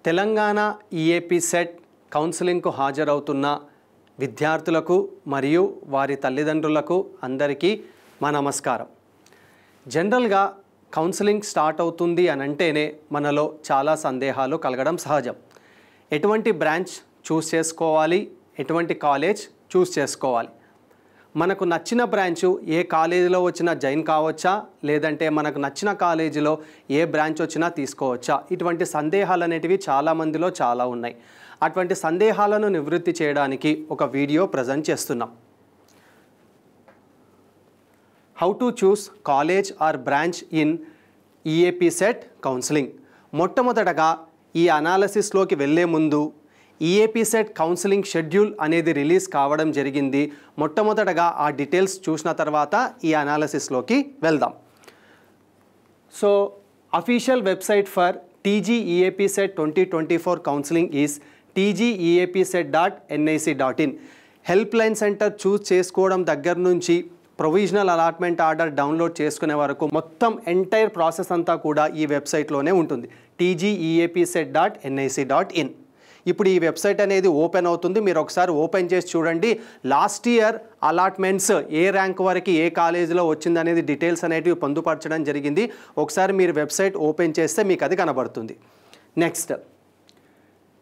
Telangana EAP set కౌన్సిలింగ్కు హాజరవుతున్న విద్యార్థులకు మరియు వారి తల్లిదండ్రులకు అందరికీ మా నమస్కారం. జనరల్గా కౌన్సిలింగ్ స్టార్ట్ అవుతుంది అని అంటేనే మనలో చాలా సందేహాలు కలగడం సహజం. ఎటువంటి బ్రాంచ్ చూస్ చేసుకోవాలి, ఎటువంటి కాలేజ్ చూస్ చేసుకోవాలి, మనకు నచ్చిన బ్రాంచు ఏ కాలేజీలో వచ్చినా జాయిన్ కావచ్చా, లేదంటే మనకు నచ్చిన కాలేజీలో ఏ బ్రాంచ్ వచ్చినా తీసుకోవచ్చా, ఇటువంటి సందేహాలు అనేటివి చాలామందిలో చాలా ఉన్నాయి. అటువంటి సందేహాలను నివృత్తి చేయడానికి ఒక వీడియో ప్రజెంట్ చేస్తున్నాం. How to choose college are branch in EAP set counselling. మొట్టమొదటగా ఈ అనాలిసిస్లోకి వెళ్ళే ముందు ఈఏపీ సెట్ కౌన్సిలింగ్ షెడ్యూల్ అనేది రిలీజ్ కావడం జరిగింది. మొట్టమొదటగా ఆ డీటెయిల్స్ చూసిన తర్వాత ఈ అనాలిసిస్లోకి వెళ్దాం. So official website for TGEAP Set 2024 counselling is tgepset.nic.in. Help line center choose చేసుకోవడం దగ్గర నుంచి ప్రొవిజనల్ అలాట్మెంట్ ఆర్డర్ డౌన్లోడ్ చేసుకునే వరకు మొత్తం ఎంటైర్ ప్రాసెస్ అంతా కూడా ఈ వెబ్సైట్లోనే ఉంటుంది. tgepset.nic.in. ఇప్పుడు ఈ వెబ్సైట్ అనేది ఓపెన్ అవుతుంది. మీరు ఒకసారి ఓపెన్ చేసి చూడండి. లాస్ట్ ఇయర్ అలాట్మెంట్స్ ఏ ర్యాంక్ వరకు ఏ కాలేజీలో వచ్చింది అనేది డీటెయిల్స్ అనేటివి పొందుపరచడం జరిగింది. ఒకసారి మీరు వెబ్సైట్ ఓపెన్ చేస్తే మీకు అది కనబడుతుంది. Next,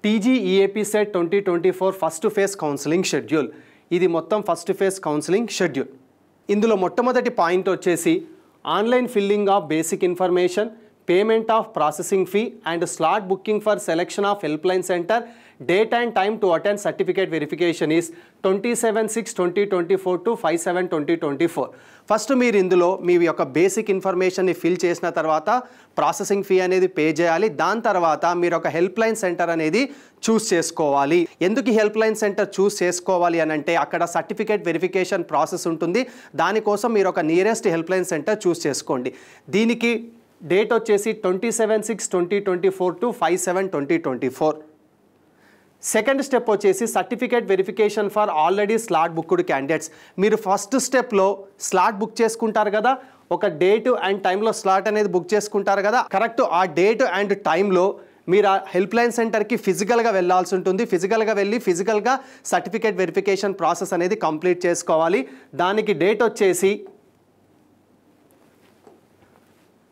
TGEAP Set 2024 first phase counselling schedule. ఇది మొత్తం ఫస్ట్ ఫేజ్ కౌన్సిలింగ్ షెడ్యూల్. ఇందులో మొట్టమొదటి పాయింట్ వచ్చేసి online filling of basic information, payment of processing fee and slot booking for selection of help line centre. Date and time to attend certificate verification is 27/6/2024 to 5/7/2024. First మీరు ఇందులో మీ యొక్క basic ఇన్ఫర్మేషన్ని fill చేసిన తర్వాత processing fee అనేది pay చేయాలి. దాని తర్వాత మీరు ఒక హెల్ప్ లైన్ సెంటర్ అనేది చూస్ చేసుకోవాలి. ఎందుకు హెల్ప్ లైన్ సెంటర్ చూస్ చేసుకోవాలి అని అంటే అక్కడ సర్టిఫికేట్ వెరిఫికేషన్ ప్రాసెస్ ఉంటుంది. దానికోసం మీరు ఒక నియరెస్ట్ హెల్ప్ లైన్ సెంటర్ చూస్ చేసుకోండి. దీనికి డేట్ వచ్చేసి 27/6/2024 to 5/7/2024. సెకండ్ స్టెప్ వచ్చేసి certificate verification for already slot booked candidates. మీరు ఫస్ట్ స్టెప్లో స్లాట్ బుక్ చేసుకుంటారు కదా, ఒక డేట్ అండ్ టైంలో స్లాట్ అనేది బుక్ చేసుకుంటారు కదా, కరెక్ట్ ఆ డేట్ అండ్ టైంలో మీరు ఆ హెల్ప్ లైన్ సెంటర్కి ఫిజికల్గా వెళ్ళాల్సి ఉంటుంది. ఫిజికల్గా వెళ్ళి ఫిజికల్గా సర్టిఫికేట్ వెరిఫికేషన్ ప్రాసెస్ అనేది కంప్లీట్ చేసుకోవాలి. దానికి డేట్ వచ్చేసి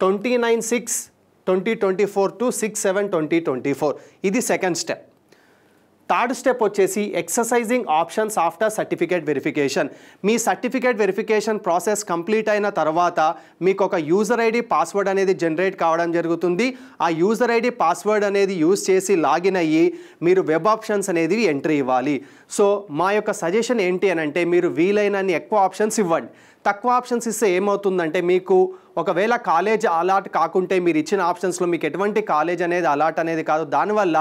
29/6/2024 to 6/7/2024. ఇది సెకండ్ స్టెప్. థర్డ్ స్టెప్ వచ్చేసి exercising options after certificate verification. మీ సర్టిఫికేట్ వెరిఫికేషన్ ప్రాసెస్ కంప్లీట్ అయిన తర్వాత మీకు ఒక యూజర్ ఐడి పాస్వర్డ్ అనేది జనరేట్ కావడం జరుగుతుంది. ఆ యూజర్ ఐడి పాస్వర్డ్ అనేది యూజ్ చేసి లాగిన్ అయ్యి మీరు వెబ్ ఆప్షన్స్ అనేది ఎంట్రీ ఇవ్వాలి. సో మా యొక్క సజెషన్ ఏంటి అని అంటే మీరు వీలైనన్ని ఎక్కువ ఆప్షన్స్ ఇవ్వండి. తక్కువ ఆప్షన్స్ ఇస్తే ఏమవుతుందంటే మీకు ఒకవేళ కాలేజ్ అలాట్ కాకుంటే మీరు ఇచ్చిన ఆప్షన్స్లో మీకు ఎటువంటి కాలేజ్ అనేది అలాట్ అనేది కాదు. దానివల్ల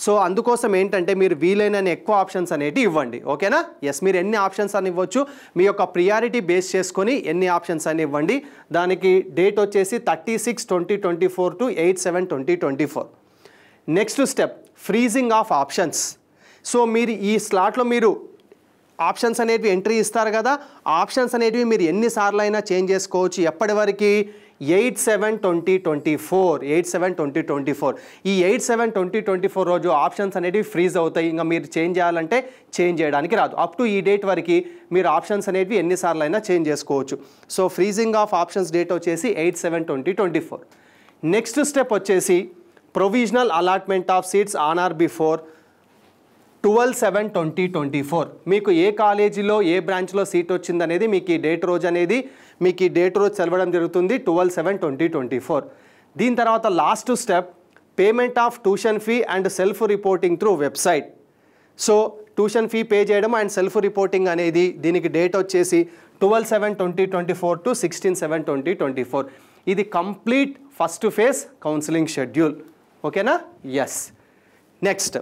సో అందుకోసం ఏంటంటే మీరు వీలైనన్ని ఎక్కువ ఆప్షన్స్ అనేవి ఇవ్వండి. ఓకేనా? ఎస్, మీరు ఎన్ని ఆప్షన్స్ అని ఇవ్వచ్చు, మీ యొక్క ప్రియారిటీ బేస్ చేసుకొని ఎన్ని ఆప్షన్స్ అని ఇవ్వండి. దానికి డేట్ వచ్చేసి 30/6/2024 to 8/7/2024. Next step freezing of options. So మీరు ఈ స్లాట్లో మీరు ఆప్షన్స్ అనేటివి ఎంట్రీ ఇస్తారు కదా, ఆప్షన్స్ అనేటివి మీరు ఎన్నిసార్లు అయినా చేంజ్ చేసుకోవచ్చు. ఎప్పటి వరకు? 8/7/2024. ఈ 8/7/2024 రోజు ఆప్షన్స్ అనేటివి ఫ్రీజ్ అవుతాయి. ఇంకా మీరు చేంజ్ చేయాలంటే చేంజ్ చేయడానికి రాదు. అప్ టు ఈ డేట్ వరకు మీరు ఆప్షన్స్ అనేటివి ఎన్నిసార్లు అయినా చేంజ్ చేసుకోవచ్చు. So freezing of options date వచ్చేసి 8/7/2024. నెక్స్ట్ స్టెప్ వచ్చేసి provisional allotment of seats on are before 12/7/2024. మీకు ఏ కాలేజీలో ఏ బ్రాంచ్లో సీట్ వచ్చింది అనేది మీకు ఈ డేట్ రోజు అనేది మీకు ఈ డేట్ రోజు చదవడం జరుగుతుంది 12/7/2024. దీని తర్వాత last step payment of tuition fee and self reporting through website. So tuition fee pay చేయడం అండ్ సెల్ఫ్ రిపోర్టింగ్ అనేది దీనికి డేట్ వచ్చేసి 12/7/2024 to 16/7/2024. ఇది complete first phase counselling schedule. ఓకేనా? Yes. Next,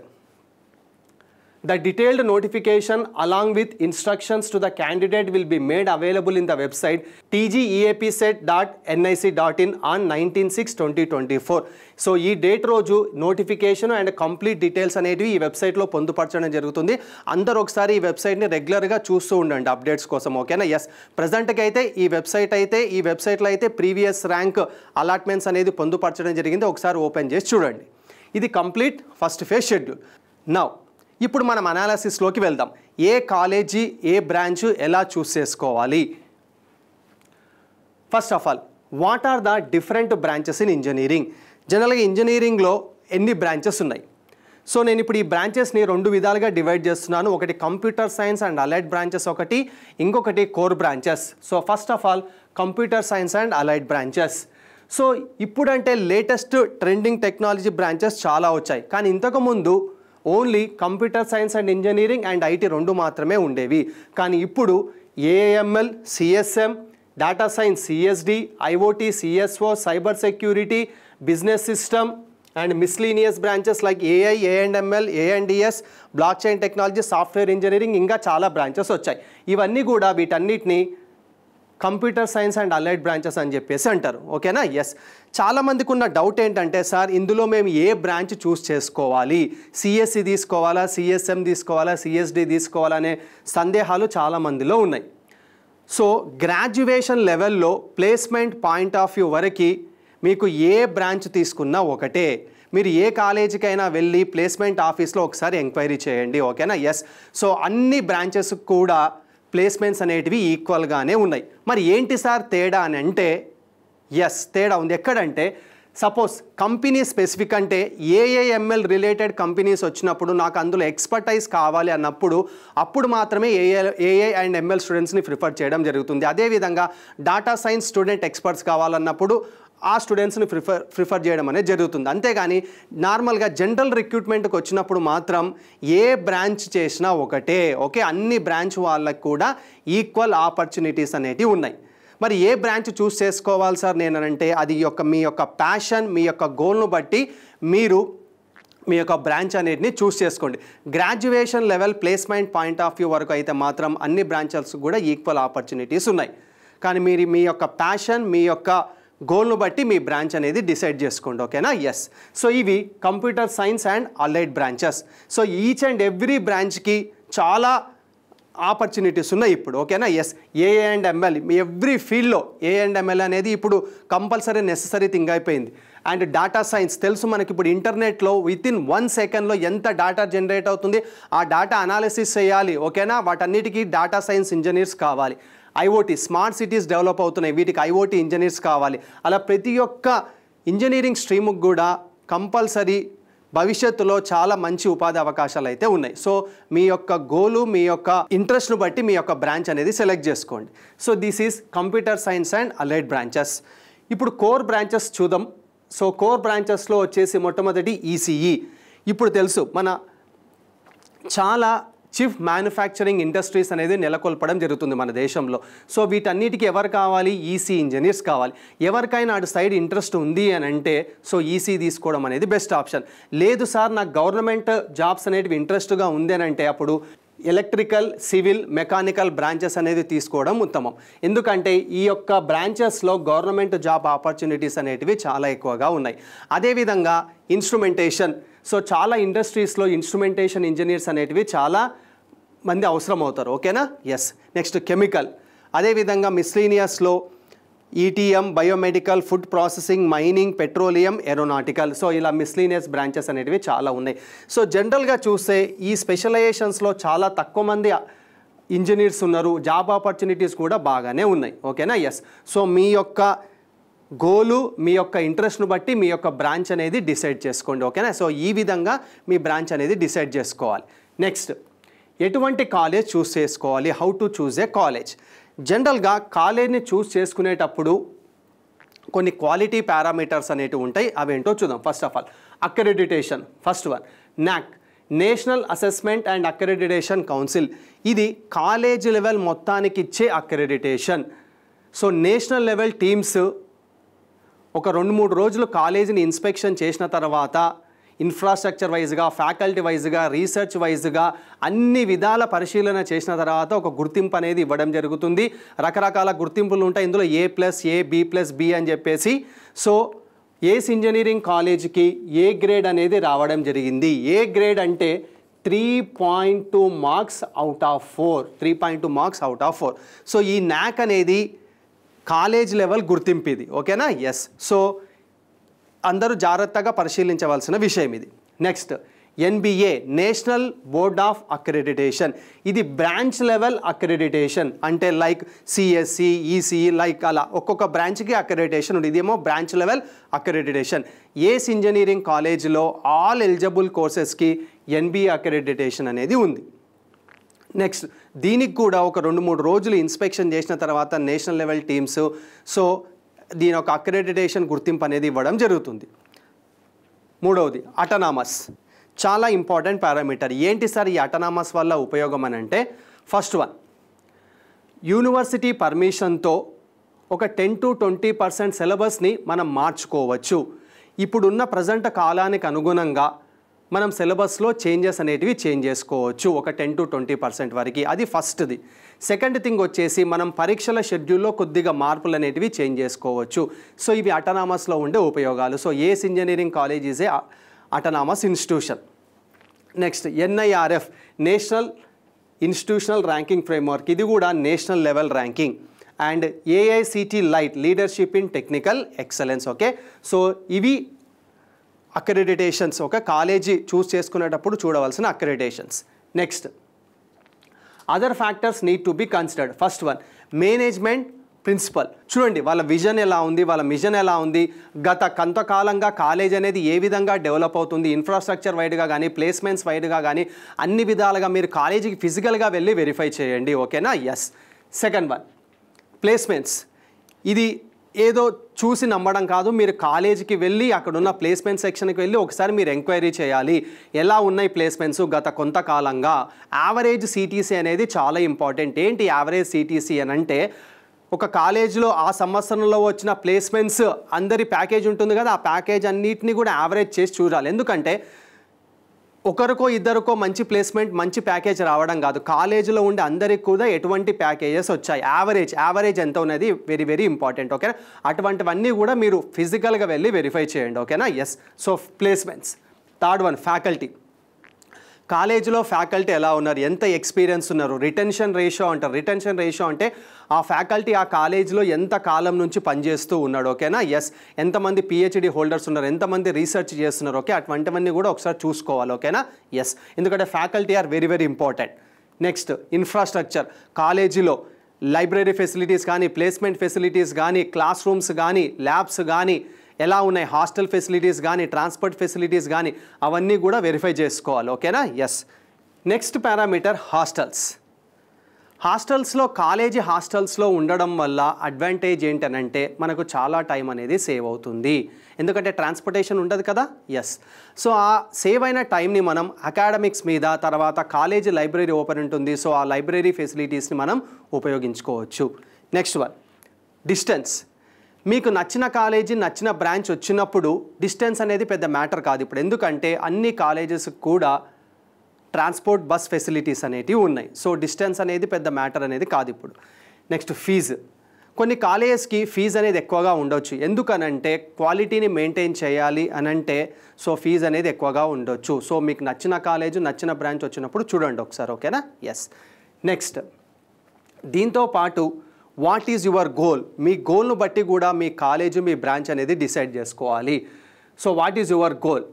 the detailed notification along with instructions to the candidate will be made available in the website tgepset.nic.in on 19/6/2024. So ఈ date రోజు notification and complete details అనేవి ఈ వెబ్సైట్లో పొందుపరచడం జరుగుతుంది. అందరూ ఒకసారి ఈ వెబ్సైట్ని రెగ్యులర్గా చూస్తూ ఉండండి అప్డేట్స్ కోసం. ఓకేనా? ఎస్, ప్రజెంట్కి అయితే ఈ వెబ్సైట్లో అయితే ప్రీవియస్ ర్యాంక్ అలాట్మెంట్స్ అనేది పొందుపరచడం జరిగింది. ఒకసారి ఓపెన్ చేసి చూడండి. ఇది complete first phase schedule. Now ఇప్పుడు మనం అనాలిసిస్లోకి వెళ్దాం. ఏ కాలేజీ ఏ బ్రాంచ్ ఎలా చూస్ చేసుకోవాలి? First of all, what are the different branches in engineering? జనరల్గా ఇంజనీరింగ్లో ఎన్ని బ్రాంచెస్ ఉన్నాయి? సో నేను ఇప్పుడు ఈ బ్రాంచెస్ని 2 విధాలుగా డివైడ్ చేస్తున్నాను. ఒకటి computer science and allied branches ఒకటి, ఇంకొకటి core branches. So first of all computer science and allied branches. So ఇప్పుడంటే లేటెస్ట్ ట్రెండింగ్ టెక్నాలజీ బ్రాంచెస్ చాలా వచ్చాయి, కానీ ఇంతకుముందు only computer science and engineering and IT 2 మాత్రమే ఉండేవి. కానీ ఇప్పుడు AML, CSM, data science, CSD, IoT, CSO, cyber security, business system and miscellaneous branches like AI, A&ML, A&DS, blockchain technology, software engineering, ఇంకా చాలా బ్రాంచెస్ వచ్చాయి. ఇవన్నీ కూడా వీటన్నిటిని computer science and allied branches అని చెప్పేసి అంటారు. ఓకేనా? ఎస్. చాలామందికి ఉన్న డౌట్ ఏంటంటే, సార్ ఇందులో మేము ఏ బ్రాంచ్ చూస్ చేసుకోవాలి, సిఎస్సి తీసుకోవాలా, సిఎస్ఎం తీసుకోవాలా, సిఎస్డి తీసుకోవాలా అనే సందేహాలు చాలామందిలో ఉన్నాయి. సో గ్రాడ్యుయేషన్ లెవెల్లో ప్లేస్మెంట్ పాయింట్ ఆఫ్ వ్యూ వరకు మీకు ఏ బ్రాంచ్ తీసుకున్నా ఒకటే. మీరు ఏ కాలేజీకైనా వెళ్ళి ప్లేస్మెంట్ ఆఫీస్లో ఒకసారి ఎంక్వైరీ చేయండి. ఓకేనా? ఎస్. సో అన్ని బ్రాంచెస్ కూడా ప్లేస్మెంట్స్ అనేటివి ఈక్వల్గానే ఉన్నాయి. మరి ఏంటి సార్ తేడా అని అంటే, ఎస్ తేడా ఉంది. ఎక్కడంటే, సపోజ్ కంపెనీ స్పెసిఫిక్ అంటే ఏఐఎంఎల్ రిలేటెడ్ కంపెనీస్ వచ్చినప్పుడు నాకు అందులో ఎక్స్పర్టైజ్ కావాలి అన్నప్పుడు అప్పుడు మాత్రమే ఏఐ అండ్ ఎంఎల్ స్టూడెంట్స్ని ప్రిఫర్ చేయడం జరుగుతుంది. అదేవిధంగా డాటా సైన్స్ స్టూడెంట్ ఎక్స్పర్ట్స్ కావాలన్నప్పుడు ఆ స్టూడెంట్స్ని ప్రిఫర్ చేయడం అనేది జరుగుతుంది. అంతేగాని నార్మల్గా జనరల్ రిక్రూట్మెంట్కి వచ్చినప్పుడు మాత్రం ఏ బ్రాంచ్ చేసినా ఒకటే. ఓకే, అన్ని బ్రాంచ్ వాళ్ళకి కూడా ఈక్వల్ ఆపర్చునిటీస్ అనేటివి ఉన్నాయి. మరి ఏ బ్రాంచ్ చూస్ చేసుకోవాలి సార్ నేనంటే, అది మీ యొక్క ప్యాషన్, మీ యొక్క గోల్ను బట్టి మీరు మీ యొక్క బ్రాంచ్ అనేటిని చూస్ చేసుకోండి. Graduation level placement point of view వరకు అయితే మాత్రం అన్ని బ్రాంచెస్ కూడా ఈక్వల్ ఆపర్చునిటీస్ ఉన్నాయి. కానీ మీరు మీ యొక్క ప్యాషన్, మీ యొక్క గోల్ను బట్టి మీ బ్రాంచ్ అనేది డిసైడ్ చేసుకోండి. ఓకేనా? ఎస్. సో ఇవి computer science and allied branches. So each and every బ్రాంచ్కి చాలా ఆపర్చునిటీస్ ఉన్నాయి ఇప్పుడు. ఓకేనా? ఎస్. ఏఐ అండ్ ఎంఎల్, ఎవ్రీ ఫీల్డ్లో ఏఐ అండ్ ఎంఎల్ అనేది ఇప్పుడు కంపల్సరీ నెససరీ థింగ్ అయిపోయింది. అండ్ డేటా సైన్స్ తెలుసు మనకి, ఇప్పుడు ఇంటర్నెట్లో వితిన్ 1 సెకండ్లో ఎంత డేటా జనరేట్ అవుతుంది, ఆ డేటా అనాలిసిస్ చేయాలి. ఓకేనా? వాటన్నిటికీ డేటా సైన్స్ ఇంజనీర్స్ కావాలి. ఐఓటీ, స్మార్ట్ సిటీస్ డెవలప్ అవుతున్నాయి, వీటికి ఐఓటీ ఇంజనీర్స్ కావాలి. అలా ప్రతి ఒక్క ఇంజనీరింగ్ స్ట్రీముకు కూడా కంపల్సరీ భవిష్యత్తులో చాలా మంచి ఉపాధి అవకాశాలు అయితే ఉన్నాయి. సో మీ యొక్క గోలు, మీ యొక్క ఇంట్రెస్ట్ను బట్టి మీ యొక్క బ్రాంచ్ అనేది సెలెక్ట్ చేసుకోండి. So this is computer science and allied branches. ఇప్పుడు కోర్ బ్రాంచెస్ చూద్దాం. సో కోర్ బ్రాంచెస్లో వచ్చేసి మొట్టమొదటి ఈసీఈ. ఇప్పుడు తెలుసు మన చాలా చీఫ్ మ్యానుఫ్యాక్చరింగ్ ఇండస్ట్రీస్ అనేది నెలకొల్పడం జరుగుతుంది మన దేశంలో. సో వీటన్నిటికీ ఎవరు కావాలి? ఈసీ ఇంజనీర్స్ కావాలి. ఎవరికైనా అటు సైడ్ ఇంట్రెస్ట్ ఉంది అని అంటే సో ఈసీ తీసుకోవడం అనేది బెస్ట్ ఆప్షన్. లేదు సార్ నాకు గవర్నమెంట్ జాబ్స్ అనేటివి ఇంట్రెస్ట్గా ఉంది అని అంటే అప్పుడు ఎలక్ట్రికల్, సివిల్, మెకానికల్ బ్రాంచెస్ అనేది తీసుకోవడం ఉత్తమం. ఎందుకంటే ఈ యొక్క బ్రాంచెస్లో గవర్నమెంట్ జాబ్ ఆపర్చునిటీస్ అనేటివి చాలా ఎక్కువగా ఉన్నాయి. అదేవిధంగా ఇన్స్ట్రుమెంటేషన్. సో చాలా ఇండస్ట్రీస్లో ఇన్స్ట్రుమెంటేషన్ ఇంజనీర్స్ అనేటివి చాలా మంది అవసరం అవుతారు. ఓకేనా? ఎస్. Next chemical. అదేవిధంగా మిస్లీనియస్లో ETM, biomedical, food processing, mining, petroleum, aeronautical. So ఇలా మిస్లీనియస్ బ్రాంచెస్ అనేటివి చాలా ఉన్నాయి. సో జనరల్గా చూస్తే ఈ స్పెషలైజేషన్స్లో చాలా తక్కువ మంది ఇంజనీర్స్ ఉన్నారు, జాబ్ ఆపర్చునిటీస్ కూడా బాగానే ఉన్నాయి. ఓకేనా? ఎస్. సో మీ యొక్క గోలు, మీ యొక్క ఇంట్రెస్ట్ను బట్టి మీ యొక్క బ్రాంచ్ అనేది డిసైడ్ చేసుకోండి. ఓకేనా? సో ఈ విధంగా మీ బ్రాంచ్ అనేది డిసైడ్ చేసుకోవాలి. నెక్స్ట్, ఎటువంటి కాలేజ్ చూస్ చేసుకోవాలి? How to choose a college? జనరల్గా కాలేజ్ని చూస్ చేసుకునేటప్పుడు కొన్ని క్వాలిటీ పారామీటర్స్ అనేటివి ఉంటాయి. అవేంటో చూద్దాం. First of all accreditation. First one knock, national assessment and accreditation council. ఇది కాలేజ్ లెవెల్ మొత్తానికి ఇచ్చే accreditation. So national level teams ఒక 2-3 రోజులు కాలేజీని ఇన్స్పెక్షన్ చేసిన తర్వాత ఇన్ఫ్రాస్ట్రక్చర్ వైజ్గా, ఫ్యాకల్టీ వైజ్గా, రీసెర్చ్ వైజ్గా అన్ని విధాల పరిశీలన చేసిన తర్వాత ఒక గుర్తింపు అనేది ఇవ్వడం జరుగుతుంది. రకరకాల గుర్తింపులు ఉంటాయి ఇందులో, A+A, B+B అని చెప్పేసి. సో ఏస్ ఇంజనీరింగ్ కాలేజీకి ఏ గ్రేడ్ అనేది రావడం జరిగింది. ఏ గ్రేడ్ అంటే 3.2 marks out of 4. 3.2 marks out of 4. So ఈ నాక్ అనేది కాలేజ్ లెవెల్ గుర్తింపు ఇది. ఓకేనా? ఎస్. సో అందరూ జాగ్రత్తగా పరిశీలించవలసిన విషయం ఇది. Next NBA, national board of accreditation. ఇది బ్రాంచ్ లెవెల్ అక్రెడిటేషన్, అంటే లైక్ సిఎస్సి, ఈసీఈ, లైక్ అలా ఒక్కొక్క బ్రాంచ్కి అక్రెడిటేషన్ ఉంది. ఇదేమో బ్రాంచ్ లెవెల్ అక్రెడిటేషన్. ఏస్ ఇంజనీరింగ్ కాలేజ్లో ఆల్ ఎలిజిబుల్ కోర్సెస్కి ఎన్బిఏ అక్రెడిటేషన్ అనేది ఉంది. నెక్స్ట్ దీనికి కూడా ఒక 2-3 రోజులు ఇన్స్పెక్షన్ చేసిన తర్వాత నేషనల్ లెవెల్ టీమ్స్ సో దీని ఒక అక్రెడిటేషన్ గుర్తింపు అనేది ఇవ్వడం జరుగుతుంది. మూడవది అటానమస్, చాలా ఇంపార్టెంట్ పారామీటర్. ఏంటి సార్ ఈ అటానమస్ వల్ల ఉపయోగం అని అంటే, ఫస్ట్ వన్, యూనివర్సిటీ పర్మిషన్తో ఒక 10 to 20% సిలబస్ని మనం మార్చుకోవచ్చు. ఇప్పుడున్న ప్రజెంట్ కాలానికి అనుగుణంగా మనం సిలబస్లో చేంజెస్ అనేటివి చేంజ్ చేసుకోవచ్చు ఒక 10 to 20% వరకు. అది ఫస్ట్ది. సెకండ్ థింగ్ వచ్చేసి మనం పరీక్షల షెడ్యూల్లో కొద్దిగా మార్పులు అనేటివి చేంజ్ చేసుకోవచ్చు. సో ఇవి అటానమస్లో ఉండే ఉపయోగాలు. So ACE engineering college is a autonomous institution. Next NIRF, national institutional ranking framework. ఇది కూడా national level ranking. And AICTE LITE, leadership in technical excellence. Okay, so ఇవి అక్రెడిటేషన్స్ ఒక కాలేజీ చూస్ చేసుకునేటప్పుడు చూడవలసిన accreditations. Next other factors need to be considered. First one, management principal. చూడండి వాళ్ళ vision ఎలా ఉంది, వాళ్ళ మిషన్ ఎలా ఉంది, గత కొంతకాలంగా కాలేజ్ అనేది ఏ విధంగా డెవలప్ అవుతుంది, ఇన్ఫ్రాస్ట్రక్చర్ వైడ్గా కానీ ప్లేస్మెంట్స్ వైడ్గా కానీ అన్ని విధాలుగా మీరు కాలేజీకి ఫిజికల్గా వెళ్ళి వెరిఫై చేయండి. ఓకేనా? ఎస్. Second one, placements. ఇది ఏదో చూసి నమ్మడం కాదు, మీరు కాలేజీకి వెళ్ళి అక్కడున్న ప్లేస్మెంట్ సెక్షన్కి వెళ్ళి ఒకసారి మీరు ఎంక్వైరీ చేయాలి ఎలా ఉన్నాయి ప్లేస్మెంట్స్ గత కొంతకాలంగా. యావరేజ్ సిటీసీ అనేది చాలా ఇంపార్టెంట్. ఏంటి యావరేజ్ సిటీసీ అని అంటే, ఒక కాలేజీలో ఆ సంవత్సరంలో వచ్చిన ప్లేస్మెంట్స్ అందరి ప్యాకేజ్ ఉంటుంది కదా, ఆ ప్యాకేజ్ అన్నిటిని కూడా యావరేజ్ చేసి చూడాలి. ఎందుకంటే ఒకరికో ఇద్దరికో మంచి ప్లేస్మెంట్ మంచి ప్యాకేజ్ రావడం కాదు, కాలేజీలో ఉండే అందరికి కూడా ఎటువంటి ప్యాకేజెస్ వచ్చాయి, యావరేజ్ ఎంత ఉన్నది వెరీ వెరీ ఇంపార్టెంట్. ఓకేనా? అటువంటివన్నీ కూడా మీరు ఫిజికల్గా వెళ్ళి వెరిఫై చేయండి. ఓకేనా? Yes. So placements. Third one, faculty. కాలేజీలో ఫ్యాకల్టీ ఎలా ఉన్నారు, ఎంత ఎక్స్పీరియన్స్ ఉన్నారు. రిటెన్షన్ రేషియో అంటారు. రిటెన్షన్ రేషియో అంటే ఆ ఫ్యాకల్టీ ఆ కాలేజీలో ఎంత కాలం నుంచి పనిచేస్తూ ఉన్నాడు. ఓకేనా? ఎస్. ఎంతమంది పిహెచ్డి హోల్డర్స్ ఉన్నారు, ఎంతమంది రీసెర్చ్ చేస్తున్నారు. ఓకే, అటువంటివన్నీ కూడా ఒకసారి చూసుకోవాలి. ఓకేనా? ఎస్. ఎందుకంటే faculty are very very important. Next infrastructure. కాలేజీలో లైబ్రరీ ఫెసిలిటీస్ కానీ, ప్లేస్మెంట్ ఫెసిలిటీస్ కానీ, క్లాస్ రూమ్స్ కానీ, ల్యాబ్స్ కానీ ఎలా ఉన్నాయి, హాస్టల్ ఫెసిలిటీస్ కానీ, ట్రాన్స్పోర్ట్ ఫెసిలిటీస్ కానీ అవన్నీ కూడా వెరిఫై చేసుకోవాలి. ఓకేనా? ఎస్. Next parameter hostels. హాస్టల్స్లో కాలేజీ హాస్టల్స్లో ఉండడం వల్ల అడ్వాంటేజ్ ఏంటనంటే మనకు చాలా టైం అనేది సేవ్ అవుతుంది. ఎందుకంటే ట్రాన్స్పోర్టేషన్ ఉండదు కదా. ఎస్. సో ఆ సేవ్ అయిన టైంని మనం అకాడమిక్స్ మీద, తర్వాత కాలేజీ లైబ్రరీ ఓపెన్ ఉంటుంది, సో ఆ లైబ్రరీ ఫెసిలిటీస్ని మనం ఉపయోగించుకోవచ్చు. Next one, distance. మీకు నచ్చిన కాలేజీ నచ్చిన బ్రాంచ్ వచ్చినప్పుడు డిస్టెన్స్ అనేది పెద్ద మ్యాటర్ కాదు ఇప్పుడు. ఎందుకంటే అన్ని కాలేజెస్ కూడా ట్రాన్స్పోర్ట్ బస్ ఫెసిలిటీస్ అనేటివి ఉన్నాయి. సో డిస్టెన్స్ అనేది పెద్ద మ్యాటర్ అనేది కాదు ఇప్పుడు. Next fees. కొన్ని కాలేజెస్కి ఫీజు అనేది ఎక్కువగా ఉండొచ్చు. ఎందుకనంటే క్వాలిటీని మెయింటైన్ చేయాలి అనంటే సో ఫీజు అనేది ఎక్కువగా ఉండొచ్చు. సో మీకు నచ్చిన కాలేజ్ నచ్చిన బ్రాంచ్ వచ్చినప్పుడు చూడండి ఒకసారి. ఓకేనా? ఎస్. నెక్స్ట్ దీంతో పాటు వాట్ ఈజ్ యువర్ గోల్. మీ గోల్ను బట్టి కూడా మీ కాలేజ్ మీ బ్రాంచ్ అనేది డిసైడ్ చేసుకోవాలి. So what is your goal.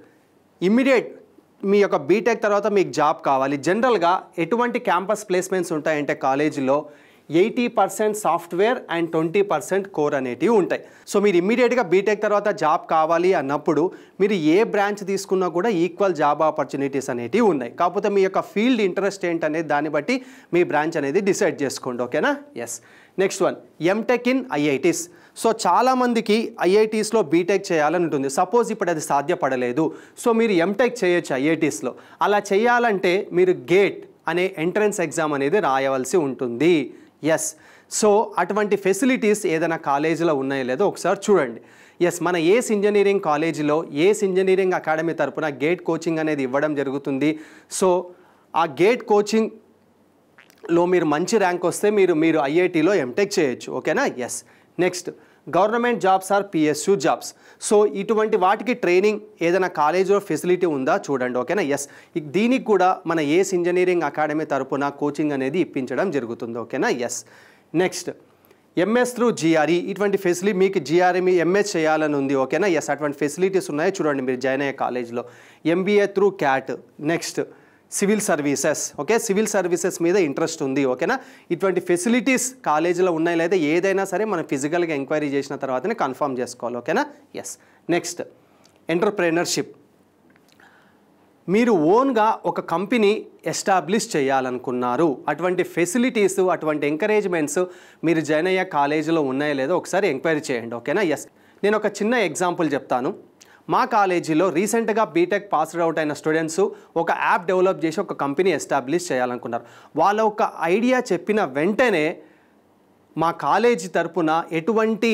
Immediate మీ యొక్క బీటెక్ తర్వాత మీకు జాబ్ కావాలి. జనరల్గా ఎటువంటి క్యాంపస్ ప్లేస్మెంట్స్ ఉంటాయంటే కాలేజీలో 80% సాఫ్ట్వేర్ అండ్ 20% కోర్ అనేటివి ఉంటాయి. సో మీరు ఇమ్మీడియట్గా బీటెక్ తర్వాత జాబ్ కావాలి అన్నప్పుడు మీరు ఏ బ్రాంచ్ తీసుకున్నా కూడా ఈక్వల్ జాబ్ ఆపర్చునిటీస్ అనేటివి ఉన్నాయి. కాకపోతే మీ యొక్క ఫీల్డ్ ఇంట్రెస్ట్ ఏంటనేది దాన్ని బట్టి మీ బ్రాంచ్ అనేది డిసైడ్ చేసుకోండి. ఓకేనా? Yes. Next one, MTech in IITs. So చాలామందికి ఐఐటీస్లో బీటెక్ చేయాలని ఉంటుంది. సపోజ్ ఇప్పుడు అది సాధ్యపడలేదు, సో మీరు ఎంటెక్ చేయొచ్చు ఐఐటీస్లో. అలా చేయాలంటే మీరు గేట్ అనే ఎంట్రన్స్ ఎగ్జామ్ అనేది రాయవలసి ఉంటుంది. ఎస్. సో అటువంటి ఫెసిలిటీస్ ఏదైనా కాలేజీలో ఉన్నాయో లేదో ఒకసారి చూడండి. ఎస్, మన ఏస్ ఇంజనీరింగ్ కాలేజీలో ఏస్ ఇంజనీరింగ్ అకాడమీ తరపున గేట్ కోచింగ్ అనేది ఇవ్వడం జరుగుతుంది. సో ఆ గేట్ కోచింగ్లో మీరు మంచి ర్యాంక్ వస్తే మీరు ఐఐటీలో ఎంటెక్ చేయొచ్చు. ఓకేనా? Yes. Next government jobs or PSU jobs. So ఇటువంటి వాటికి ట్రైనింగ్ ఏదైనా కాలేజీలో ఫెసిలిటీ ఉందా చూడండి. ఓకేనా? ఎస్. దీనికి కూడా మన ఏస్ ఇంజనీరింగ్ అకాడమీ తరపున కోచింగ్ అనేది ఇప్పించడం జరుగుతుంది. ఓకేనా? Yes. Next MS through GRE ఇటువంటి ఫెసిలిటీ మీకు జిఆర్ఈ మీ ఎంఎస్ చేయాలని ఉంది ఓకేనా ఎస్ అటువంటి ఫెసిలిటీస్ ఉన్నాయి చూడండి మీరు జాయిన్ అయ్యే కాలేజ్లో MBA through cat next civil services okay civil services మీద ఇంట్రెస్ట్ ఉంది ఓకేనా ఇటువంటి ఫెసిలిటీస్ కాలేజీలో ఉన్నాయి లేదా ఏదైనా సరే మనం ఫిజికల్గా ఎంక్వైరీ చేసిన తర్వాతనే కన్ఫర్మ్ చేసుకోవాలి ఓకేనా ఎస్ నెక్స్ట్ ఎంటర్ప్రెనర్షిప్ మీరు ఓన్గా ఒక కంపెనీ ఎస్టాబ్లిష్ చేయాలనుకున్నారు అటువంటి ఫెసిలిటీస్ అటువంటి ఎంకరేజ్మెంట్స్ మీరు జాయిన్ అయ్యే కాలేజీలో ఉన్నాయో లేదో ఒకసారి ఎంక్వైరీ చేయండి ఓకేనా ఎస్ నేను ఒక చిన్న ఎగ్జాంపుల్ చెప్తాను మా కాలేజీలో రీసెంట్గా బీటెక్ పాస్డ్ అవుట్ అయిన స్టూడెంట్స్ ఒక యాప్ డెవలప్ చేసి ఒక కంపెనీ ఎస్టాబ్లిష్ చేయాలనుకున్నారు వాళ్ళ ఒక ఐడియా చెప్పిన వెంటనే మా కాలేజీ తరపున ఎటువంటి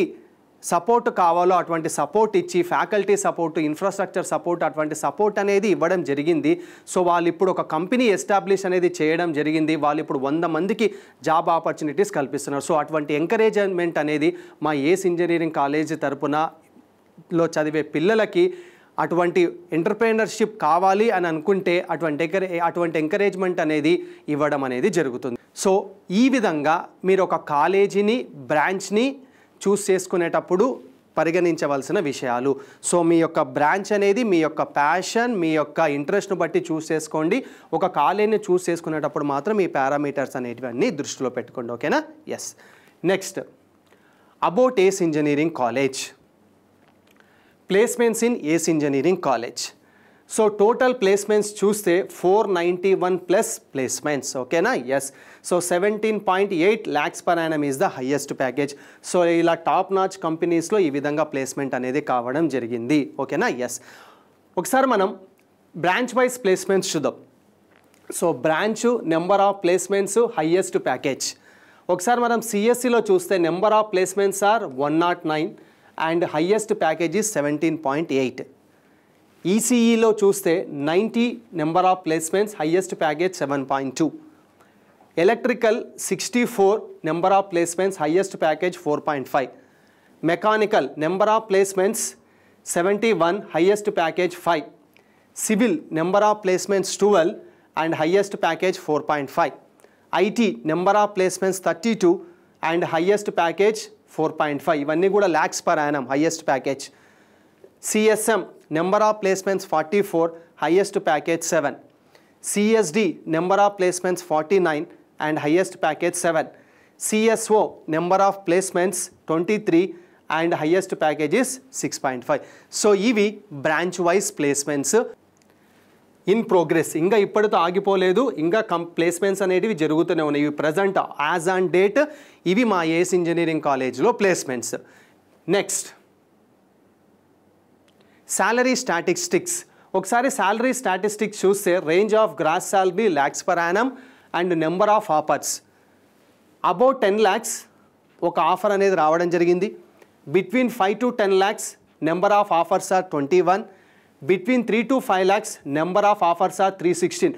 సపోర్ట్ కావాలో అటువంటి సపోర్ట్ ఇచ్చి ఫ్యాకల్టీ సపోర్ట్ ఇన్ఫ్రాస్ట్రక్చర్ సపోర్ట్ అటువంటి సపోర్ట్ అనేది ఇవ్వడం జరిగింది సో వాళ్ళు ఇప్పుడు ఒక కంపెనీ ఎస్టాబ్లిష్ అనేది చేయడం జరిగింది వాళ్ళు ఇప్పుడు 100 మందికి జాబ్ ఆపర్చునిటీస్ కల్పిస్తున్నారు సో అటువంటి ఎంకరేజ్మెంట్ అనేది మా ఏస్ ఇంజనీరింగ్ కాలేజీ తరపునలో చదివే పిల్లలకి అటువంటి ఎంటర్ప్రెనర్షిప్ కావాలి అని అనుకుంటే అటువంటి ఎంకరేజ్మెంట్ అనేది ఇవ్వడం అనేది జరుగుతుంది సో ఈ విధంగా మీరు ఒక కాలేజీని బ్రాంచ్ని చూస్ చేసుకునేటప్పుడు పరిగణించవలసిన విషయాలు సో మీ యొక్క బ్రాంచ్ అనేది మీ యొక్క ప్యాషన్ మీ యొక్క ఇంట్రెస్ట్ను బట్టి చూస్ చేసుకోండి ఒక కాలేజీని చూస్ చేసుకునేటప్పుడు మాత్రం ఈ పారామీటర్స్ అనేటివన్నీ దృష్టిలో పెట్టుకోండి ఓకేనా yes next about Ace engineering college placements in Ace engineering college so total placements చూస్తే 491 ప్లస్ ప్లేస్మెంట్స్ ఓకేనా yes so 17.8 lakhs per annum is the highest package so ఇలా టాప్ నాచ్ కంపెనీస్లో ఈ విధంగా ప్లేస్మెంట్ అనేది కావడం జరిగింది ఓకేనా ఎస్ ఒకసారి మనం బ్రాంచ్ వైజ్ ప్లేస్మెంట్స్ చూద్దాం so branch number of placements highest package ఒకసారి మనం సిఎస్సిలో చూస్తే number of placements are 109 and highest package is 17.8 ఈసీఈలో చూస్తే 90 number of placements highest package 7.2 electrical 64 number of placements highest package 4.5 mechanical number of placements 71 highest package 5 civil number of placements 12 and highest package 4.5 IT number of placements 32 and highest package 4.5 ఇవన్నీ కూడా lakhs per annum highest package CSM number of placements 44 highest package 7 CSD number of placements 49 and highest package 7 CSO number of placements 23 and highest package is 6.5 so ఇవి branch wise placements in progress ఇంకా ఇప్పటితో ఆగిపోలేదు ఇంకా placements అనేటివి జరుగుతూనే ఉన్నాయి ఇవి present as on date ఇవి మా ఏస్ ఇంజనీరింగ్ కాలేజ్లో ప్లేస్మెంట్స్ నెక్స్ట్ సాలరీ స్టాటిస్టిక్స్ ఒకసారి సాలరీ స్టాటిస్టిక్స్ చూస్తే range of gross salary lakhs per annum and number of offers about 10 lakhs ఒక ఆఫర్ అనేది రావడం జరిగింది between 5 to 10 lakhs number of offers are 21 between 3 to 5 lakhs number of offers are 316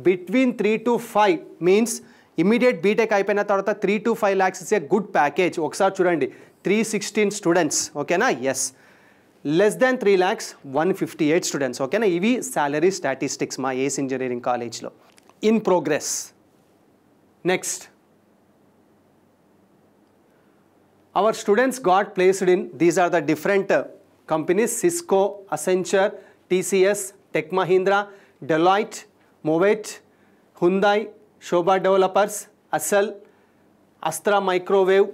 between 3 to 5 means immediate BTech అయిపోయిన తర్వాత 3 to 5 lakhs is a good package ఒకసారి చూడండి 316 students ఓకేనా yes less than 3 lakhs 158 students ఓకేనా ఇవి salary statistics మా ఏస్ engineering కాలేజ్లో in progress next our students got placed in these are the different companies Cisco, Accenture, TCS, Tech Mahindra, Deloitte, Movet, Hyundai, Shobha Developers, Accel, Astra Microwave,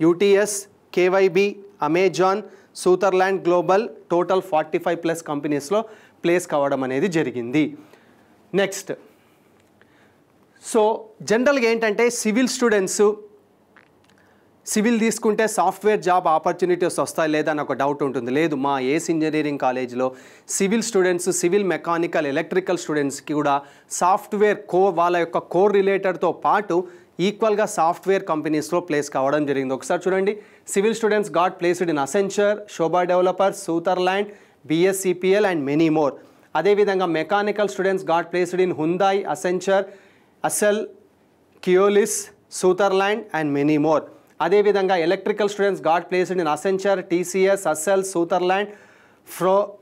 UTS, KYB, Amazon, Sutherland global total 45 plus కంపెనీస్లో place కావడం అనేది జరిగింది next so జనరల్గా ఏంటంటే civil students civil తీసుకుంటే software job opportunities వస్తాయి లేదా అని ఒక డౌట్ ఉంటుంది లేదు మా ఏస్ ఇంజనీరింగ్ కాలేజ్లో civil students civil mechanical electrical స్టూడెంట్స్కి కూడా సాఫ్ట్వేర్ వాళ్ళ యొక్క కోర్ రిలేటెడ్తో పాటు ఈక్వల్గా సాఫ్ట్వేర్ కంపెనీస్లో ప్లేస్ కావడం జరిగింది ఒకసారి చూడండి civil students got placed in Accenture Sobha developers Sutherland BSCPL and many more అదేవిధంగా mechanical students got placed in Hyundai Accenture అసెల్ Keolis Sutherland and many more అదేవిధంగా electrical students got placed in Accenture TCS అసెల్ Sutherland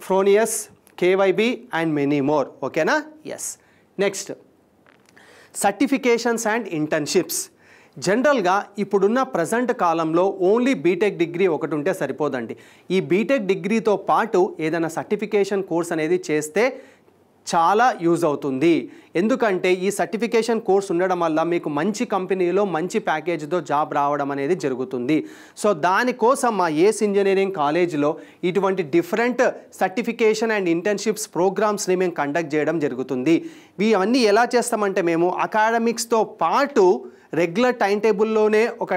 Fronius KYB and many more ఓకేనా yes next certifications and internships జనరల్గా ఇప్పుడున్న present కాలంలో only BTech degree ఒకటి ఉంటే సరిపోదండి. ఈ బీటెక్ డిగ్రీతో పాటు ఏదైనా సర్టిఫికేషన్ కోర్స్ అనేది చేస్తే చాలా యూజ్ అవుతుంది. ఎందుకంటే ఈ సర్టిఫికేషన్ కోర్స్ ఉండడం వల్ల మీకు మంచి కంపెనీలో మంచి ప్యాకేజ్తో జాబ్ రావడం అనేది జరుగుతుంది. సో దానికోసం మా ఏస్ ఇంజనీరింగ్ కాలేజ్లో ఇటువంటి డిఫరెంట్ సర్టిఫికేషన్ అండ్ ఇంటర్న్షిప్స్ ప్రోగ్రామ్స్ని మేము కండక్ట్ చేయడం జరుగుతుంది. ఇవన్నీ ఎలా చేస్తామంటే మేము అకాడమిక్స్తో పాటు రెగ్యులర్ టైం టేబుల్లోనే ఒక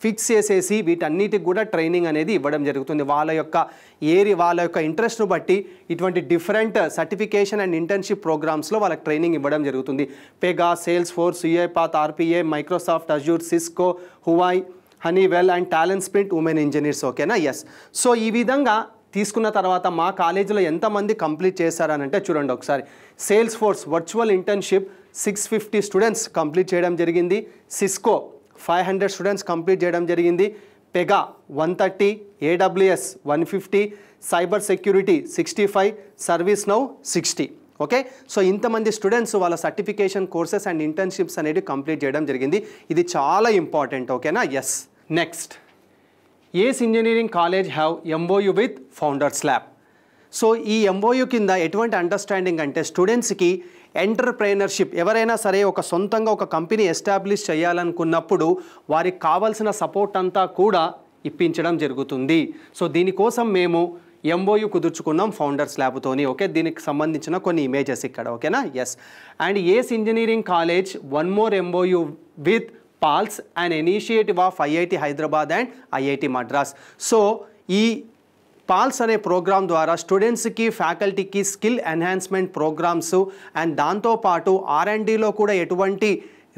ఫిక్స్ చేసేసి వీటన్నిటికి కూడా ట్రైనింగ్ అనేది ఇవ్వడం జరుగుతుంది. వాళ్ళ యొక్క ఇంట్రెస్ట్ను బట్టి ఇటువంటి డిఫరెంట్ సర్టిఫికేషన్ అండ్ ఇంటర్న్షిప్ ప్రోగ్రామ్స్లో వాళ్ళకి ట్రైనింగ్ ఇవ్వడం జరుగుతుంది. Pega, Salesforce, UiPath, RPA, Microsoft Azure, Cisco, Huawei, Honeywell and talent sprint women engineers. ఓకేనా? ఎస్. సో ఈ విధంగా తీసుకున్న తర్వాత మా కాలేజీలో ఎంతమంది కంప్లీట్ చేశారనంటే చూడండి ఒకసారి. Salesforce virtual internship 650 students complete చేయడం జరిగింది. సిస్కో 500 స్టూడెంట్స్ కంప్లీట్ చేయడం జరిగింది. Pega 130, AWS 150, cyber security 65, ServiceNow 60. Okay, so ఇంతమంది స్టూడెంట్స్ వాళ్ళ సర్టిఫికేషన్ కోర్సెస్ అండ్ ఇంటర్న్షిప్స్ అనేవి కంప్లీట్ చేయడం జరిగింది. ఇది చాలా ఇంపార్టెంట్. ఓకేనా? Yes. Next, ace engineering college have MOU with founders lab. So ఈ MOU కింద ఎటువంటి అండర్స్టాండింగ్ అంటే స్టూడెంట్స్కి ఎంటర్ప్రెనర్షిప్, ఎవరైనా సరే ఒక సొంతంగా ఒక కంపెనీ ఎస్టాబ్లిష్ చేయాలనుకున్నప్పుడు వారికి కావాల్సిన సపోర్ట్ అంతా కూడా ఇప్పించడం జరుగుతుంది. సో దీనికోసం మేము MOU కుదుర్చుకున్నాం ఫౌండర్స్ ల్యాబ్తోని. ఓకే, దీనికి సంబంధించిన కొన్ని ఇమేజెస్ ఇక్కడ. ఓకేనా? Yes. And ACE engineering college one more MOU with PALS, an initiative of IIT Hyderabad and IIT Madras. So ఈ PALS అనే ప్రోగ్రామ్ ద్వారా స్టూడెంట్స్కి, ఫ్యాకల్టీకి స్కిల్ ఎన్హాన్స్మెంట్ ప్రోగ్రామ్స్ అండ్ దాంతోపాటు R&Dలో కూడా ఎటువంటి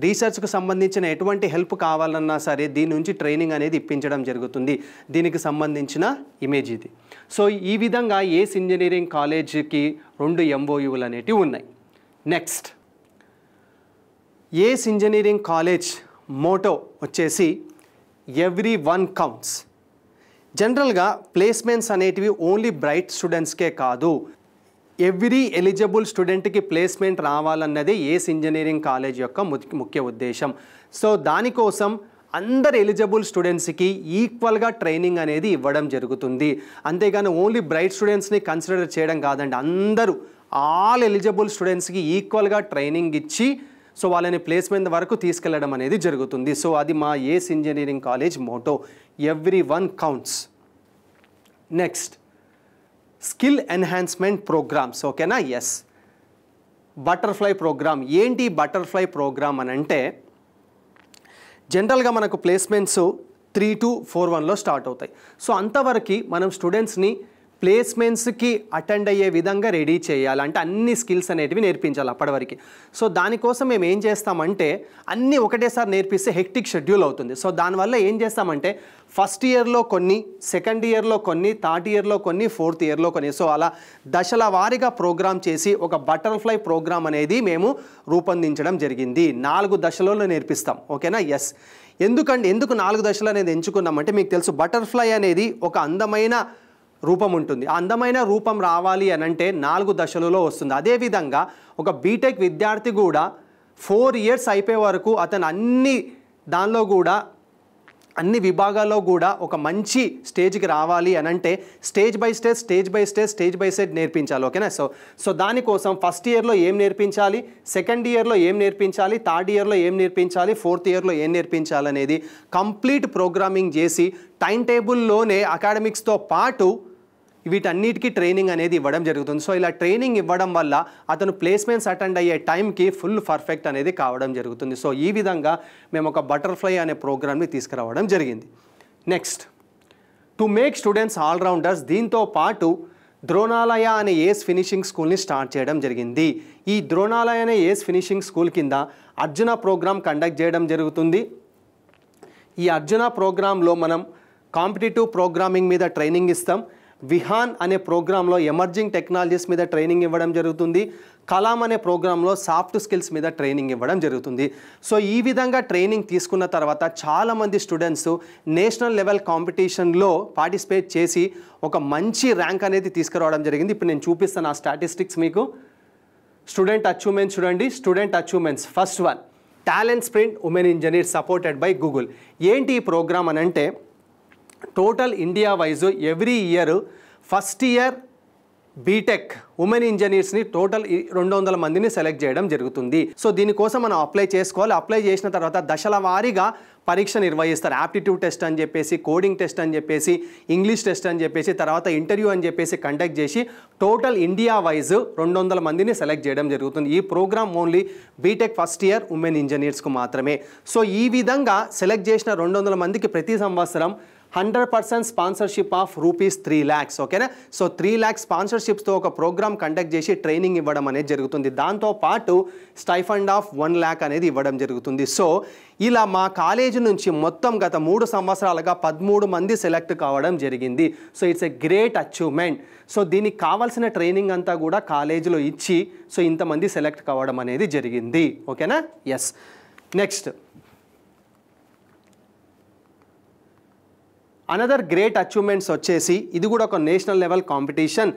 రీసెర్చ్కు సంబంధించిన ఎటువంటి హెల్ప్ కావాలన్నా సరే దీని నుంచి ట్రైనింగ్ అనేది ఇప్పించడం జరుగుతుంది. దీనికి సంబంధించిన ఇమేజ్ ఇది. సో ఈ విధంగా ఏస్ ఇంజనీరింగ్ కాలేజ్కి 2 MOUలు అనేటివి ఉన్నాయి. నెక్స్ట్, ఏస్ ఇంజనీరింగ్ కాలేజ్ మోటో వచ్చేసి ఎవ్రీ వన్ కౌంట్స్. జనరల్గా ప్లేస్మెంట్స్ అనేటివి ఓన్లీ బ్రైట్ స్టూడెంట్స్కే కాదు, ఎవ్రీ ఎలిజిబుల్ స్టూడెంట్కి ప్లేస్మెంట్ రావాలన్నదే ఏస్ ఇంజనీరింగ్ కాలేజ్ యొక్క ముఖ్య ఉద్దేశం. సో దానికోసం అందరు ఎలిజిబుల్ స్టూడెంట్స్కి ఈక్వల్గా ట్రైనింగ్ అనేది ఇవ్వడం జరుగుతుంది. అంతేగాని ఓన్లీ బ్రైట్ స్టూడెంట్స్ని కన్సిడర్ చేయడం కాదండి, అందరూ ఆల్ ఎలిజిబుల్ స్టూడెంట్స్కి ఈక్వల్గా ట్రైనింగ్ ఇచ్చి సో వాళ్ళని ప్లేస్మెంట్ వరకు తీసుకెళ్లడం అనేది జరుగుతుంది. సో అది మా ఏస్ engineering college motto, every one counts. Next, skill enhancement programmes. ఓకేనా? ఎస్. Butterfly programme. ఏంటి బటర్ఫ్లై ప్రోగ్రామ్ అని అంటే జనరల్గా మనకు ప్లేస్మెంట్స్ 3 to 4-1లో స్టార్ట్ అవుతాయి. సో అంతవరకు మనం స్టూడెంట్స్ని ప్లేస్మెంట్స్కి అటెండ్ అయ్యే విధంగా రెడీ చేయాలి, అంటే అన్ని స్కిల్స్ అనేటివి నేర్పించాలి అప్పటి వరకు. సో దానికోసం మేము ఏం చేస్తామంటే అన్నీ ఒకటేసారి నేర్పిస్తే హెక్టిక్ షెడ్యూల్ అవుతుంది. సో దానివల్ల ఏం చేస్తామంటే ఫస్ట్ ఇయర్లో కొన్ని, సెకండ్ ఇయర్లో కొన్ని, థర్డ్ ఇయర్లో కొన్ని, ఫోర్త్ ఇయర్లో కొన్ని, సో అలా దశల వారీగా ప్రోగ్రామ్ చేసి ఒక బటర్ఫ్లై ప్రోగ్రామ్ అనేది మేము రూపొందించడం జరిగింది. 4 దశలలో నేర్పిస్తాం. ఓకేనా? ఎస్. ఎందుకు 4 దశలు అనేది ఎంచుకున్నామంటే మీకు తెలుసు బటర్ఫ్లై అనేది ఒక అందమైన రూపం ఉంటుంది. ఆ అందమైన రూపం రావాలి అనంటే 4 దశలలో వస్తుంది. అదేవిధంగా ఒక బీటెక్ విద్యార్థి కూడా 4 years అయిపోయే వరకు అతను అన్ని విభాగాల్లో కూడా ఒక మంచి స్టేజ్కి రావాలి అనంటే స్టేజ్ బై స్టేజ్ నేర్పించాలి. ఓకేనా? సో దానికోసం ఫస్ట్ ఇయర్లో ఏం నేర్పించాలి, సెకండ్ ఇయర్లో ఏం నేర్పించాలి, థర్డ్ ఇయర్లో ఏం నేర్పించాలి, ఫోర్త్ ఇయర్లో ఏం నేర్పించాలి అనేది కంప్లీట్ ప్రోగ్రామింగ్ చేసి టైం టేబుల్లోనే అకాడమిక్స్తో పాటు వీటన్నిటికీ ట్రైనింగ్ అనేది ఇవ్వడం జరుగుతుంది. సో ఇలా ట్రైనింగ్ ఇవ్వడం వల్ల అతను ప్లేస్మెంట్స్ అటెండ్ అయ్యే టైంకి ఫుల్ పర్ఫెక్ట్ అనేది కావడం జరుగుతుంది. సో ఈ విధంగా మేము ఒక బటర్ఫ్లై అనే ప్రోగ్రామ్ని తీసుకురావడం జరిగింది. Next, to make students all-rounders, దీంతో పాటు ద్రోణాలయ అనే ఏస్ ఫినిషింగ్ స్కూల్ని స్టార్ట్ చేయడం జరిగింది. ఈ ద్రోణాలయ అనే ఏస్ ఫినిషింగ్ స్కూల్ కింద అర్జున ప్రోగ్రామ్ కండక్ట్ చేయడం జరుగుతుంది. ఈ అర్జున ప్రోగ్రాంలో మనం కాంపిటేటివ్ ప్రోగ్రామింగ్ మీద ట్రైనింగ్ ఇస్తాం. విహాన్ అనే ప్రోగ్రాంలో ఎమర్జింగ్ టెక్నాలజీస్ మీద ట్రైనింగ్ ఇవ్వడం జరుగుతుంది. కలాం అనే ప్రోగ్రాంలో సాఫ్ట్ స్కిల్స్ మీద ట్రైనింగ్ ఇవ్వడం జరుగుతుంది. సో ఈ విధంగా ట్రైనింగ్ తీసుకున్న తర్వాత చాలామంది స్టూడెంట్స్ నేషనల్ లెవెల్ కాంపిటీషన్లో పార్టిసిపేట్ చేసి ఒక మంచి ర్యాంక్ అనేది తీసుకురావడం జరిగింది. ఇప్పుడు నేను చూపిస్తాను ఆ స్టాటిస్టిక్స్ మీకు. స్టూడెంట్ అచీవ్మెంట్స్ చూడండి. Student achievements first one talent sprint women engineer supported by Google. ఏంటి ఈ ప్రోగ్రామ్ అని అంటే total India wise every year first year BTech women ఇంజనీర్స్ని టోటల్ 200 మందిని సెలెక్ట్ చేయడం జరుగుతుంది. సో దీనికోసం మనం అప్లై చేసుకోవాలి. అప్లై చేసిన తర్వాత దశల వారీగా పరీక్ష నిర్వహిస్తారు. యాప్టిట్యూడ్ టెస్ట్ అని చెప్పేసి, కోడింగ్ టెస్ట్ అని చెప్పేసి, ఇంగ్లీష్ టెస్ట్ అని చెప్పేసి, తర్వాత ఇంటర్వ్యూ అని చెప్పేసి కండక్ట్ చేసి టోటల్ ఇండియా వైజ్ 200 మందిని సెలెక్ట్ చేయడం జరుగుతుంది. ఈ programme only BTech first year women ఇంజనీర్స్కు మాత్రమే. సో ఈ విధంగా సెలెక్ట్ చేసిన 200 మందికి ప్రతి సంవత్సరం 100% స్పాన్సర్షిప్ ఆఫ్ రూపీస్ 3 lakhs. ఓకేనా. సో 3 lakhs స్పాన్సర్షిప్స్తో ఒక ప్రోగ్రామ్ కండక్ట్ చేసి ట్రైనింగ్ ఇవ్వడం అనేది జరుగుతుంది. దాంతోపాటు స్టైఫండ్ ఆఫ్ 1 lakh అనేది ఇవ్వడం జరుగుతుంది. సో ఇలా మా కాలేజీ నుంచి మొత్తం గత 3 సంవత్సరాలుగా 13 మంది సెలెక్ట్ కావడం జరిగింది. So it's a great achievement. So దీనికి కావాల్సిన ట్రైనింగ్ అంతా కూడా కాలేజీలో ఇచ్చి సో ఇంతమంది సెలెక్ట్ కావడం అనేది జరిగింది. ఓకేనా. Yes. Next another great achievements వచ్చేసి ఇది కూడా ఒక నేషనల్ లెవెల్ కాంపిటీషన్.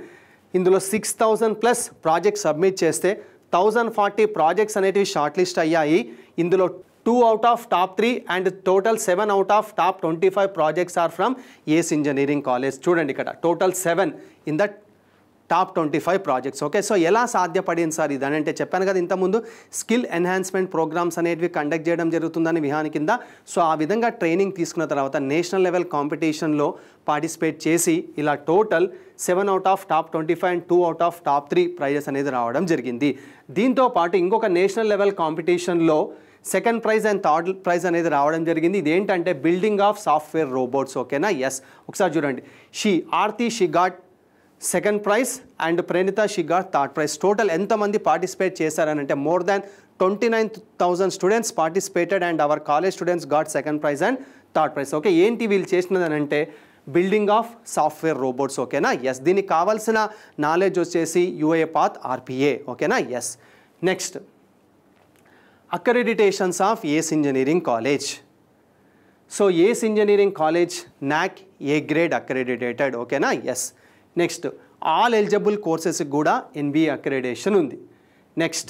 ఇందులో 6000+ ప్రాజెక్ట్స్ సబ్మిట్ చేస్తే 1040 ప్రాజెక్ట్స్ అనేటివి షార్ట్ లిస్ట్ అయ్యాయి. ఇందులో 2 out of top 3 and total 7 out of top 25 projects are from ACE Engineering College. చూడండి ఇక్కడ total 7 in the top 25 projects. Okay. So ఎలా సాధ్యపడింది సార్ ఇది అని అంటే చెప్పాను కదా ఇంతకుముందు స్కిల్ ఎన్హాన్స్మెంట్ ప్రోగ్రామ్స్ అనేవి కండక్ట్ చేయడం జరుగుతుందని విహాని కింద. సో ఆ విధంగా ట్రైనింగ్ తీసుకున్న తర్వాత నేషనల్ లెవెల్ కాంపిటీషన్లో పార్టిసిపేట్ చేసి ఇలా total 7 out of top 25 and 2 out of top 3 prizes అనేది రావడం జరిగింది. దీంతో పాటు ఇంకొక నేషనల్ లెవెల్ కాంపిటీషన్లో second prize and third prize అనేది రావడం జరిగింది. ఇదేంటంటే బిల్డింగ్ ఆఫ్ సాఫ్ట్వేర్ రోబోట్స్. ఓకేనా. ఎస్. ఒకసారి చూడండి. Aarti she got second prize and Pranitha she got third prize. Total ఎంతమంది పార్టిసిపేట్ చేశారనంటే more than 29,000 students participated and our college students got second prize and third prize. Okay. ఏంటి వీళ్ళు చేసినది అని అంటే బిల్డింగ్ ఆఫ్ సాఫ్ట్వేర్ రోబోట్స్. ఓకేనా. ఎస్. దీనికి కావాల్సిన నాలెడ్జ్ వచ్చేసి UiPath RPA. ఓకేనా. Yes. Next accreditations of ACE Engineering College. So ACE Engineering College NAAC A grade accredited. ఓకేనా. ఎస్. నెక్స్ట్ ఆల్ ఎలిజిబుల్ కోర్సెస్కి కూడా NBA అక్రెడిటేషన్ ఉంది. Next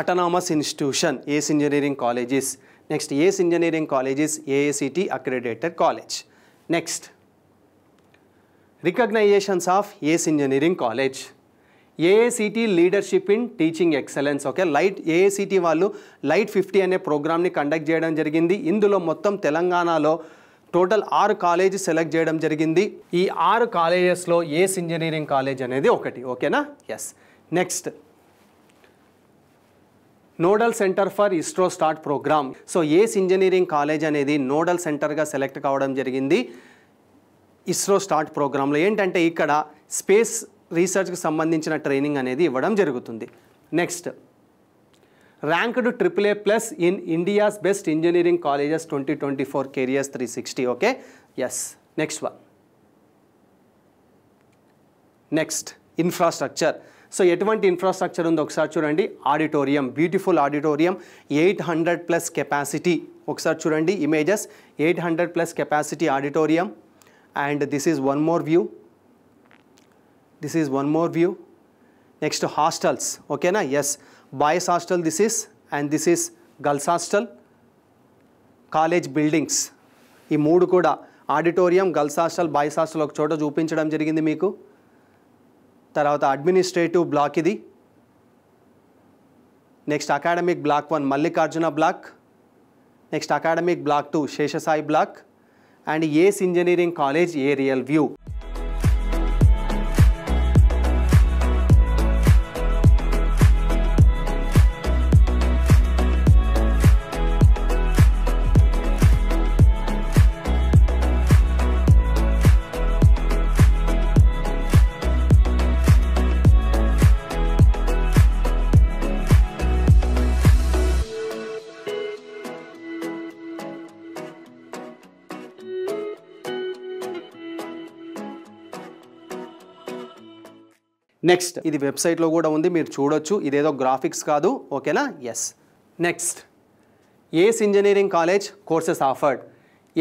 autonomous institution ACE Engineering Colleges. Next ACE Engineering Colleges AICTE accredited college. Next recognitions of ACE Engineering College. AICTE leadership in teaching excellence. Okay. AICTE వాళ్ళు LITE 50 అనే ప్రోగ్రామ్ని conduct చేయడం జరిగింది. ఇందులో మొత్తం తెలంగాణలో టోటల్ 6 కాలేజెస్ సెలెక్ట్ చేయడం జరిగింది. ఈ 6 కాలేజెస్లో ACE Engineering College అనేది ఒకటి. ఓకేనా. Yes. Next nodal centre for ISRO start programme. So ACE Engineering College అనేది నోడల్ సెంటర్గా సెలెక్ట్ కావడం జరిగింది ఇస్రో స్టార్ట్ ప్రోగ్రాంలో. ఏంటంటే ఇక్కడ స్పేస్ రీసెర్చ్కి సంబంధించిన ట్రైనింగ్ అనేది ఇవ్వడం జరుగుతుంది. Next ranked AAA+ in India's best engineering colleges 2024 careers 360. Okay. Yes. Next one. Next infrastructure. So ఎటువంటి ఇన్ఫ్రాస్ట్రక్చర్ ఉందో ఒకసారి చూడండి. Auditorium, beautiful auditorium, 800+ capacity. ఒకసారి చూడండి images. 800+ capacity auditorium. And this is one more view. This is one more view. Next hostels. ఓకేనా. Yes. Boys hostel this is and this is girls hostel. College buildings ఈ 3 కూడా auditorium, girls hostel, boys hostel ఒక చోట చూపించడం జరిగింది మీకు. తర్వాత administrative block ఇది. Next academic block 1 Mallikarjuna block. Next academic block 2 Seshasai block. And ACE Engineering College aerial view. Next ఇది వెబ్సైట్లో కూడా ఉంది, మీరు చూడొచ్చు. ఇదేదో గ్రాఫిక్స్ కాదు. ఓకేనా. Yes. Next ACE Engineering College courses offered.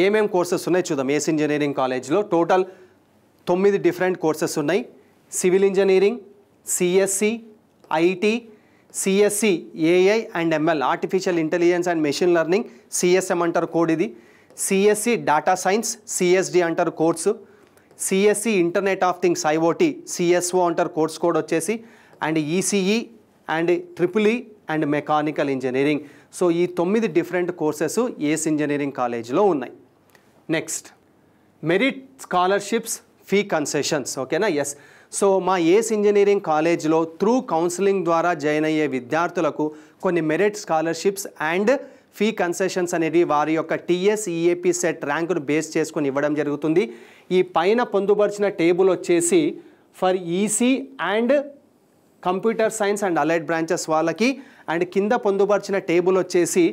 ఏమేం కోర్సెస్ ఉన్నాయి చూద్దాం. ACE Engineering Collegeలో టోటల్ 9 డిఫరెంట్ కోర్సెస్ ఉన్నాయి. Civil engineering, CSE, IT, CSC AI and ML artificial intelligence and machine learning CSM అంటారు కోడ్ ఇది. సిఎస్సి డేటా సైన్స్ సిఎస్డి అంటారు course. CSC internet of things IoT CSO అంటారు course code వచ్చేసి. And ECE and triple E and mechanical engineering. So ఈ 9 different courses ఏస్ engineering కాలేజ్లో ఉన్నాయి. Next merit scholarships fee concessions. ఓకేనా? Yes. So మా ఏస్ engineering కాలేజ్లో through counselling ద్వారా join అయ్యే విద్యార్థులకు కొన్ని merit scholarships and fee concessions అనేవి వారి యొక్క టీఎస్ ఈఏపీ సెట్ ర్యాంకును బేస్ చేసుకొని ఇవ్వడం జరుగుతుంది. ఈ పైన పొందుపరిచిన టేబుల్ వచ్చేసి for EC and computer science and allied branches వాళ్ళకి, అండ్ కింద పొందుపరిచిన టేబుల్ వచ్చేసి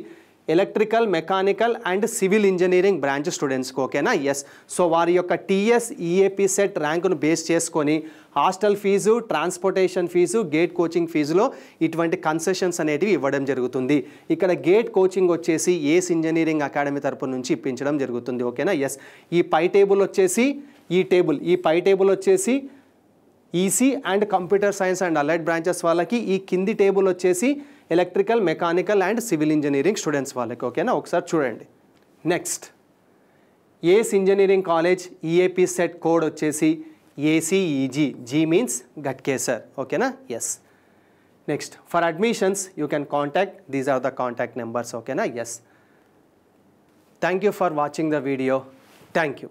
electrical, mechanical and civil engineering branch స్టూడెంట్స్కి. ఓకేనా? ఎస్. సో వారి యొక్క టీఎస్ ఈఏపీ సెట్ ర్యాంకును బేస్ చేసుకొని hostel fees, transportation fees, gate coaching ఫీజులో ఇటువంటి కన్సెషన్స్ అనేటివి ఇవ్వడం జరుగుతుంది. ఇక్కడ గేట్ కోచింగ్ వచ్చేసి ఏస్ ఇంజనీరింగ్ అకాడమీ తరపు నుంచి ఇప్పించడం జరుగుతుంది. ఓకేనా? ఎస్. ఈ పై టేబుల్ వచ్చేసి ఈ పై టేబుల్ వచ్చేసి EC and computer science and allied branches వాళ్ళకి, ఈ కింది టేబుల్ వచ్చేసి electrical, mechanical and civil engineering students వాళ్ళకి. ఓకేనా? ఒకసారి చూడండి. నెక్స్ట్ ఏస్ engineering college EAPCET code వచ్చేసి ఏసీఈజీ. G means Gatkesar. ఓకేనా? Yes. Next for admissions you can contact, these are the contact numbers. ఓకేనా? Yes. Thank you for watching the video. Thank you.